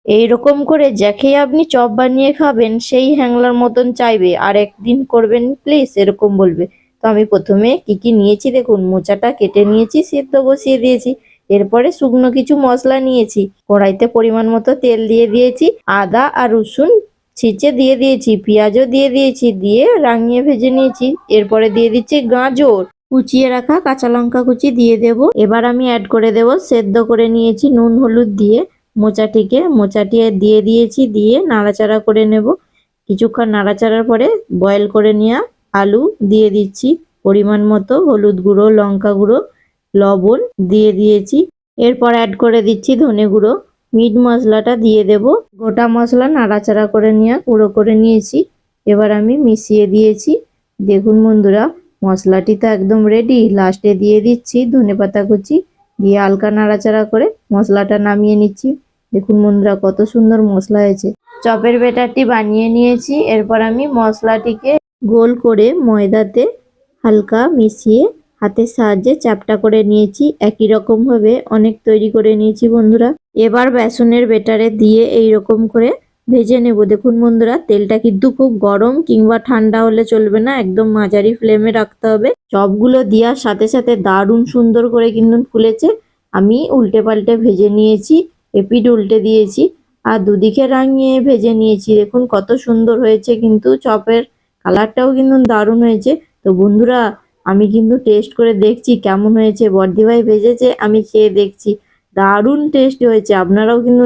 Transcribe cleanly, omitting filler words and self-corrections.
এইরকম করে যাকে আপনি চপ বানিয়ে খাবেন সেই হ্যাংলার মতন চাইবে আর একদিন করবেন প্লিজ এরকম বলবে। তো আমি প্রথমে কি কি নিয়েছি দেখুন, মোচাটা কেটে নিয়েছি, সেদ্ধ বসিয়ে দিয়েছি। এরপরে শুকনো কিছু মশলা নিয়েছি, কড়াইতে পরিমাণ মতো তেল দিয়ে দিয়েছি, আদা আর রসুন ছিঁচে দিয়ে দিয়েছি, পেঁয়াজও দিয়ে দিয়েছি, দিয়ে রাঙিয়ে ভেজে নিয়েছি। এরপরে দিয়ে দিচ্ছি গাজর, কুচিয়ে রাখা কাঁচা লঙ্কা কুচি দিয়ে দেব। এবার আমি অ্যাড করে দেব সেদ্ধ করে নিয়েছি নুন হলুদ দিয়ে মোচাটি দিয়ে দিয়েছি, দিয়ে নাড়াচাড়া করে নেব। কিছুক্ষণ নাড়াচাড়ার পরে বয়েল করে নেওয়া আলু দিয়ে দিচ্ছি, পরিমাণ মতো হলুদ গুঁড়ো, লঙ্কা গুঁড়ো, লবণ দিয়ে দিয়েছি। এরপর অ্যাড করে দিচ্ছি ধনে গুঁড়ো, মিট মশলাটা দিয়ে দেব। গোটা মশলা নাড়াচাড়া করে গুঁড়ো করে নিয়েছি। এবার আমি মিশিয়ে দিয়েছি। দেখুন বন্ধুরা, মশলাটি তো একদম রেডি। লাস্টে দিয়ে দিচ্ছি ধনেপাতা কুচি, দিয়ে হালকা নাড়াচাড়া করে মশলাটা নামিয়ে নিচ্ছি। দেখুন বন্ধুরা কত সুন্দর মশলা হয়েছে। চপের ব্যাটারটি বানিয়ে নিয়েছি। এরপর আমি মশলাটিকে গোল করে ময়দাতে হালকা মিশিয়ে হাতের সাহায্যে চ্যাপটা করে নিয়েছি। একই রকম ভাবে অনেক তৈরি করে নিয়েছি বন্ধুরা। এবার বেসনের ব্যাটারে দিয়ে এই রকম করে ভেজে নেব। দেখুন বন্ধুরা, তেলটা কিন্তু খুব গরম কিংবা ঠান্ডা হলে চলবে না, একদম মাঝারি ফ্লেমে রাখতে হবে। চপগুলো দেওয়ার সাথে সাথে দারুণ সুন্দর করে কিন্তু ফুলেছে। আমি উল্টে পাল্টে ভেজে নিয়েছি, এপিঠ উল্টে দিয়েছি আর দুদিকে রাঙিয়ে ভেজে নিয়েছি। দেখুন কত সুন্দর হয়েছে, কিন্তু চপের কালারটাও কিন্তু দারুণ হয়েছে। তো বন্ধুরা, আমি কিন্তু টেস্ট করে দেখছি কেমন হয়েছে। বর্দি ভাই ভেজেছে, আমি খেয়ে দেখছি, দারুণ টেস্ট হয়েছে। আপনারাও কিন্তু